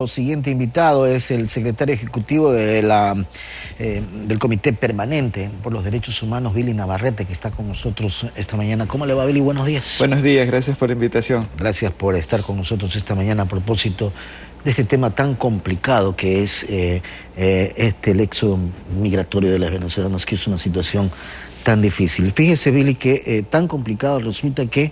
El siguiente invitado es el secretario ejecutivo de del Comité Permanente por los Derechos Humanos, Billy Navarrete, que está con nosotros esta mañana. ¿Cómo le va, Billy? Buenos días. Buenos días, gracias por la invitación. Gracias por estar con nosotros esta mañana a propósito de este tema tan complicado que es el éxodo migratorio de los venezolanos, que es una situación tan difícil. Fíjese, Billy, que tan complicado resulta que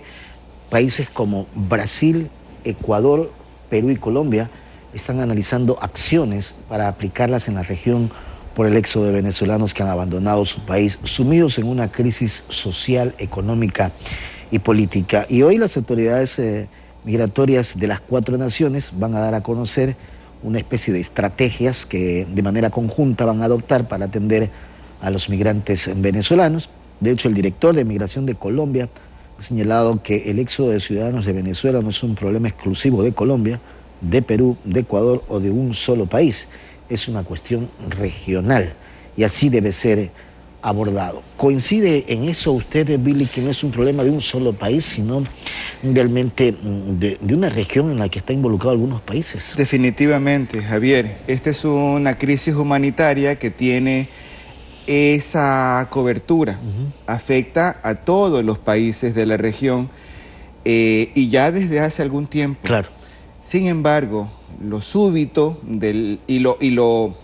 países como Brasil, Ecuador, Perú y Colombia están analizando acciones para aplicarlas en la región por el éxodo de venezolanos que han abandonado su país, sumidos en una crisis social, económica y política. Y hoy las autoridades migratorias de las 4 naciones van a dar a conocer una especie de estrategias que de manera conjunta van a adoptar para atender a los migrantes venezolanos. De hecho, el director de Migración de Colombia ha señalado que el éxodo de ciudadanos de Venezuela no es un problema exclusivo de Colombia, de Perú, de Ecuador o de un solo país. Es una cuestión regional y así debe ser abordado. ¿Coincide en eso usted, Billy, que no es un problema de un solo país, sino realmente de una región en la que están involucrados algunos países? Definitivamente, Javier. Esta es una crisis humanitaria que tiene esa cobertura. Afecta a todos los países de la región y ya desde hace algún tiempo. Claro. Sin embargo, lo súbito y lo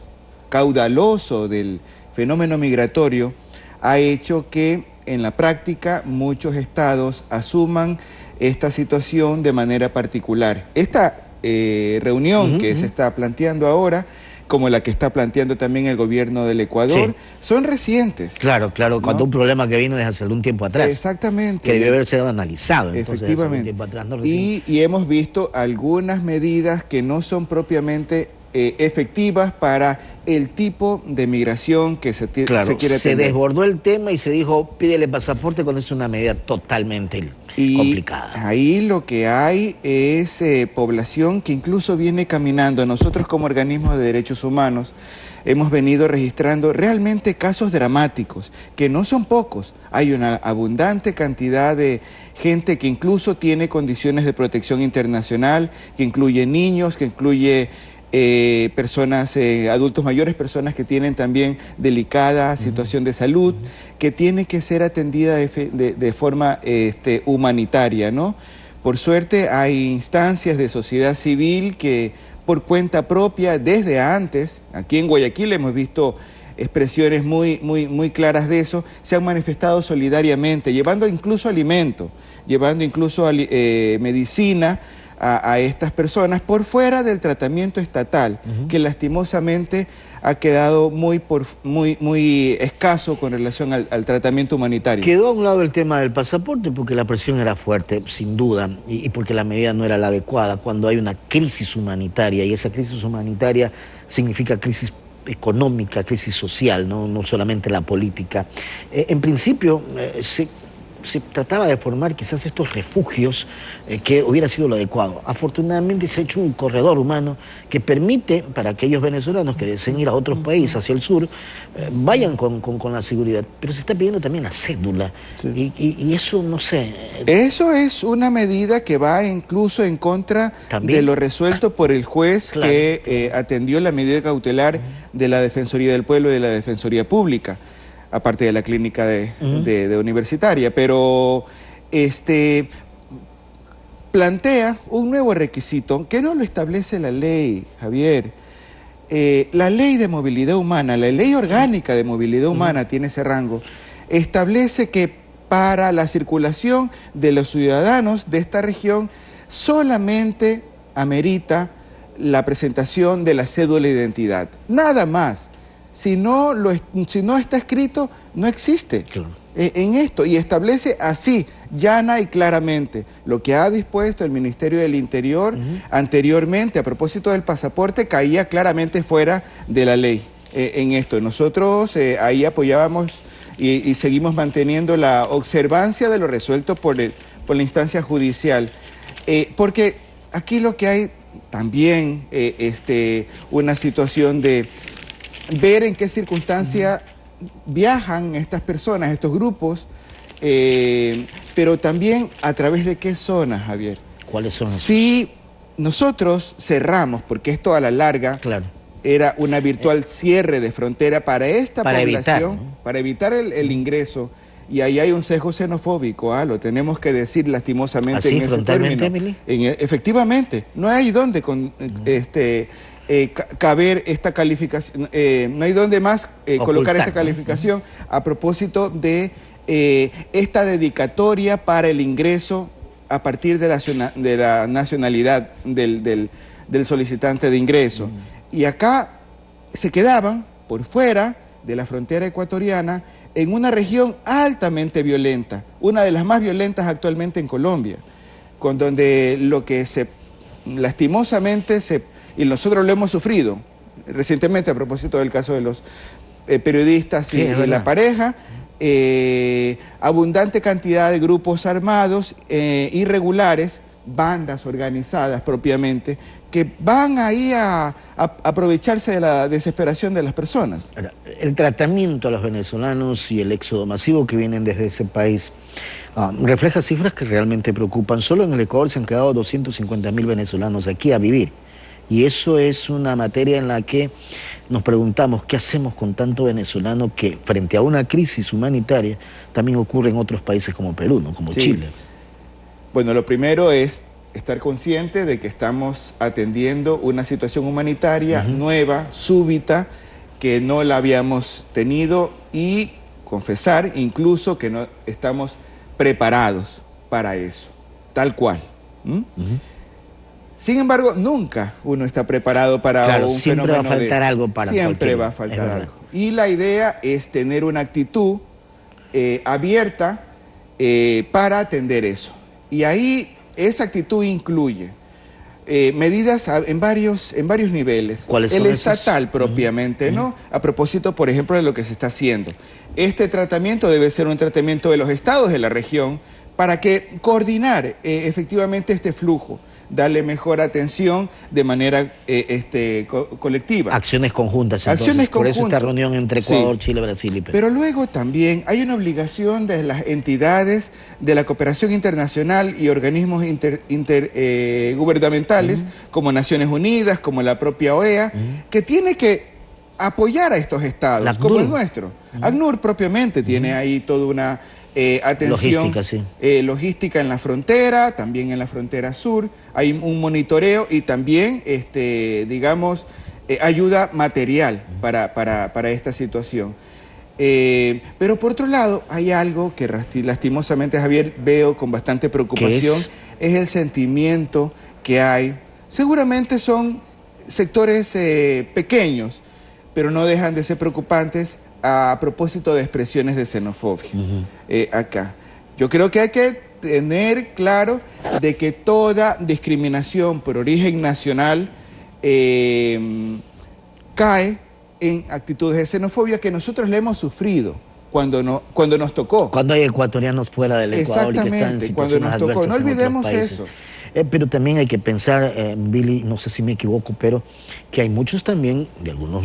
caudaloso del fenómeno migratorio ha hecho que en la práctica muchos estados asuman esta situación de manera particular. Esta reunión que se está planteando ahora, como la que está planteando también el gobierno del Ecuador, son recientes. Claro, ¿no? Cuando un problema que vino desde hace algún tiempo atrás. Exactamente. Que debe haber sido analizado. Efectivamente. Tiempo atrás, ¿no? Y hemos visto algunas medidas que no son propiamente efectivas para el tipo de migración que se quiere atender. Se desbordó el tema y se dijo, pídele pasaporte cuando es una medida totalmente complicada. Ahí lo que hay es población que incluso viene caminando. Nosotros como organismos de derechos humanos hemos venido registrando realmente casos dramáticos, que no son pocos. Hay una abundante cantidad de gente que incluso tiene condiciones de protección internacional, que incluye niños, que incluye personas, adultos mayores, personas que tienen también delicada situación de salud, que tiene que ser atendida de forma humanitaria, ¿no? Por suerte hay instancias de sociedad civil que por cuenta propia, desde antes, aquí en Guayaquil hemos visto expresiones muy claras de eso, se han manifestado solidariamente, llevando incluso alimento, llevando incluso medicina a estas personas por fuera del tratamiento estatal, que lastimosamente ha quedado muy escaso con relación al tratamiento humanitario. Quedó a un lado el tema del pasaporte porque la presión era fuerte, sin duda, y porque la medida no era la adecuada cuando hay una crisis humanitaria, y esa crisis humanitaria significa crisis económica, crisis social, no solamente la política. En principio, se trataba de formar quizás estos refugios que hubiera sido lo adecuado. Afortunadamente se ha hecho un corredor humano que permite para aquellos venezolanos que deseen ir a otros países, hacia el sur, vayan con la seguridad. Pero se está pidiendo también la cédula. Sí. Y eso, no sé. Eso es una medida que va incluso en contra de lo resuelto por el juez que atendió la medida cautelar de la Defensoría del Pueblo y de la Defensoría Pública, aparte de la clínica de universitaria, pero plantea un nuevo requisito que no lo establece la ley, Javier. La ley de movilidad humana, la ley orgánica de movilidad humana tiene ese rango, establece que para la circulación de los ciudadanos de esta región solamente amerita la presentación de la cédula de identidad, nada más. Si no está escrito, no existe en esto, y establece así, llana y claramente, lo que ha dispuesto el Ministerio del Interior anteriormente a propósito del pasaporte caía claramente fuera de la ley en esto. Nosotros ahí apoyábamos y seguimos manteniendo la observancia de lo resuelto por la instancia judicial, porque aquí lo que hay también una situación de ver en qué circunstancia viajan estas personas, estos grupos, pero también a través de qué zonas, Javier. ¿Cuáles son? Si nosotros cerramos, porque esto a la larga era una virtual cierre de frontera para esta población, para evitar el ingreso. Y ahí hay un sesgo xenofóbico, lo tenemos que decir lastimosamente en ese término. Efectivamente, no hay dónde caber esta calificación, no hay dónde más colocar esta calificación a propósito de esta dedicatoria para el ingreso a partir de la nacionalidad del solicitante de ingreso. Y acá se quedaban por fuera de la frontera ecuatoriana en una región altamente violenta, una de las más violentas actualmente en Colombia, con donde lo que lastimosamente y nosotros lo hemos sufrido recientemente a propósito del caso de los periodistas y de la pareja, abundante cantidad de grupos armados irregulares, bandas organizadas propiamente, que van ahí a aprovecharse de la desesperación de las personas. Ahora, el tratamiento a los venezolanos y el éxodo masivo que vienen desde ese país refleja cifras que realmente preocupan. Solo en el Ecuador se han quedado 250.000 venezolanos aquí a vivir. Y eso es una materia en la que nos preguntamos qué hacemos con tanto venezolano que frente a una crisis humanitaria también ocurre en otros países como Perú, ¿no? Como Chile. Bueno, lo primero es estar consciente de que estamos atendiendo una situación humanitaria nueva, súbita, que no la habíamos tenido, y confesar incluso que no estamos preparados para eso, tal cual. Sin embargo, nunca uno está preparado para un fenómeno. Siempre va a faltar algo para Siempre va a faltar algo. Y la idea es tener una actitud abierta para atender eso. Y ahí esa actitud incluye medidas en varios niveles. ¿Cuáles son el estatal propiamente, ¿no? A propósito, por ejemplo, de lo que se está haciendo. Este tratamiento debe ser un tratamiento de los estados de la región para que coordinar efectivamente este flujo, darle mejor atención de manera colectiva. Acciones conjuntas, entonces. Acciones conjuntas. Por eso esta reunión entre Ecuador, Chile, Brasil y Perú. Pero luego también hay una obligación de las entidades de la cooperación internacional y organismos intergubernamentales, como Naciones Unidas, como la propia OEA, que tiene que apoyar a estos estados, como el nuestro. ACNUR propiamente tiene ahí toda una atención logística en la frontera, también en la frontera sur, hay un monitoreo y también, digamos, ayuda material para esta situación. Pero por otro lado, hay algo que lastimosamente, Javier, veo con bastante preocupación, es el sentimiento que hay. Seguramente son sectores pequeños, pero no dejan de ser preocupantes a propósito de expresiones de xenofobia acá. Yo creo que hay que tener claro de que toda discriminación por origen nacional cae en actitudes de xenofobia que nosotros le hemos sufrido cuando nos tocó. Cuando hay ecuatorianos fuera del Ecuador y que están en situaciones cuando nos tocó. No olvidemos eso. Pero también hay que pensar, Billy, no sé si me equivoco, pero que hay muchos también, de algunos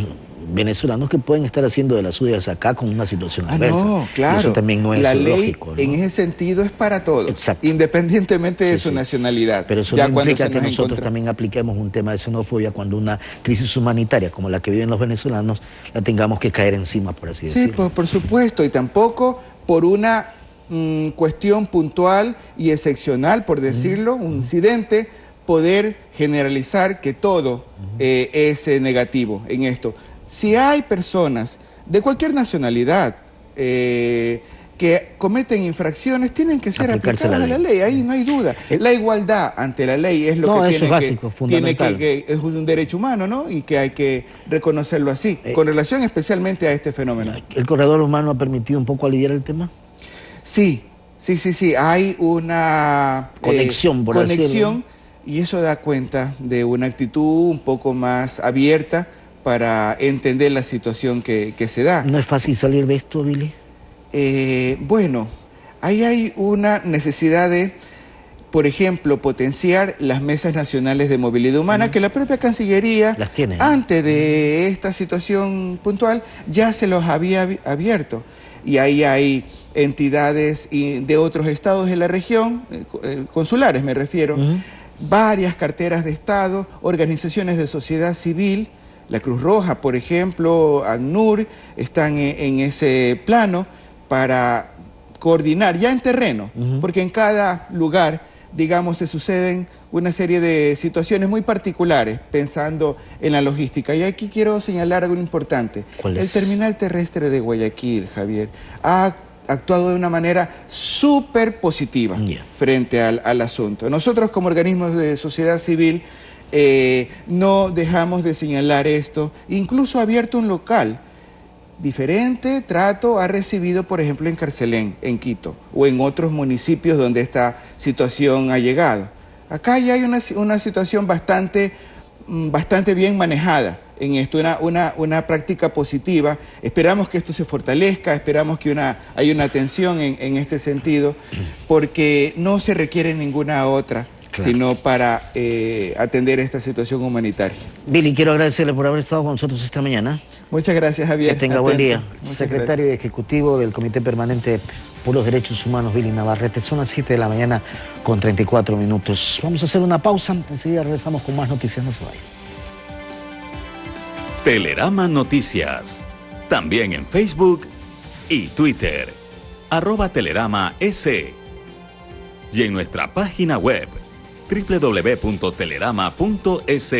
venezolanos, que pueden estar haciendo de las suyas acá con una situación adversa. No, claro. Eso también no es lógico, ¿no? En ese sentido es para todos, independientemente de su nacionalidad. Pero eso no implica que nosotros también apliquemos un tema de xenofobia cuando una crisis humanitaria como la que viven los venezolanos la tengamos que caer encima, por así decirlo. Sí, por supuesto, y tampoco por una cuestión puntual y excepcional, por decirlo, un incidente, poder generalizar que todo es negativo en esto. Si hay personas de cualquier nacionalidad que cometen infracciones, tienen que ser aplicadas a la ley, ahí no hay duda. La igualdad ante la ley es lo que eso es básico, fundamental. Que es un derecho humano, ¿no? Y que hay que reconocerlo así, con relación especialmente a este fenómeno. ¿El corredor humano ha permitido un poco aliviar el tema? Sí, hay una conexión, y eso da cuenta de una actitud un poco más abierta para entender la situación que se da. ¿No es fácil salir de esto, Billy? Bueno, ahí hay una necesidad de, por ejemplo, potenciar las mesas nacionales de movilidad humana, que la propia Cancillería, las tiene, antes de esta situación puntual, ya se los había abierto. Y ahí hay entidades de otros estados de la región, consulares me refiero, varias carteras de Estado, organizaciones de sociedad civil, la Cruz Roja, por ejemplo, ACNUR, están en ese plano para coordinar ya en terreno, porque en cada lugar, digamos, se suceden una serie de situaciones muy particulares pensando en la logística. Y aquí quiero señalar algo importante. El terminal terrestre de Guayaquil, Javier, ha actuado de una manera súper positiva frente al asunto. Nosotros como organismos de sociedad civil no dejamos de señalar esto. Incluso ha abierto un local. Diferente trato ha recibido, por ejemplo, en Carcelén, en Quito, o en otros municipios donde esta situación ha llegado. Acá ya hay una situación bastante bien manejada en esto, una práctica positiva. Esperamos que esto se fortalezca, esperamos que haya una atención en este sentido, porque no se requiere ninguna otra, sino para atender esta situación humanitaria. Billy, quiero agradecerle por haber estado con nosotros esta mañana. Muchas gracias, Javier. Que tenga buen día. Secretario Ejecutivo del Comité Permanente por los Derechos Humanos, Billy Navarrete. Son las 7 de la mañana con 34 minutos. Vamos a hacer una pausa, enseguida regresamos con más noticias, no se vayan. Telerama Noticias, también en Facebook y Twitter, @Telerama-S. Y en nuestra página web, www.telerama.es.